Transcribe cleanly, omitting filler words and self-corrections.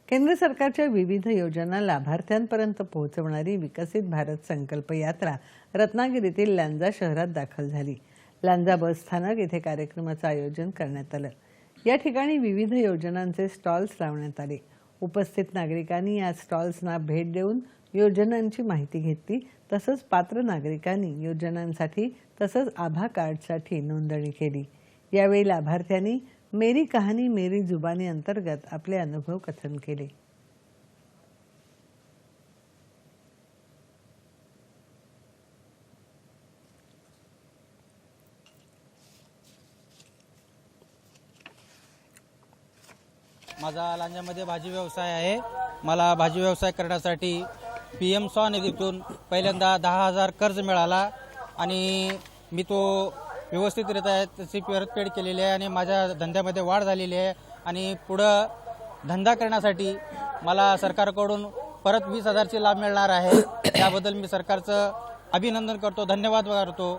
केंद्र सरकारच्या विविध योजना लाभार्थ्यांपर्यंत पोहोचवणारी विकसित भारत संकल्प यात्रा रत्नागिरीतील लांजा शहरात दाखल झाली। लांजा बस स्थानक येथे कार्यक्रमाचे आयोजन करण्यात आले। या ठिकाणी विविध योजनांचे स्टॉल्स लावण्यात आले। उपस्थित नागरिकांनी या स्टॉल्सना भेट देऊन योजनांची माहिती घेतली। तसंच पात्र नागरिकांनी योजनांसाठी तसंच आभा कार्डसाठी नोंदणी केली। यावेळी लाभार्थ्यांनी मेरी कहानी मेरी जुबानी अंतर्गत आपले अनुभव कथन केले। माझा लांजामध्ये भाजी व्यवसाय आहे। मला भाजी व्यवसाय करण्यासाठी PM स्वनिधीतून पहिल्यांदा 10,000 कर्ज मिळाला आणि मी तो व्यवस्थितरित्या त्याची परतफेड केलेली आहे आणि माझ्या धंद्यामध्ये वाढ झालेली आहे आणि पुढं धंदा करण्यासाठी मला सरकारकडून परत 20,000चे लाभ मिळणार आहे। त्याबद्दल मी सरकारचं अभिनंदन करतो, धन्यवाद करतो।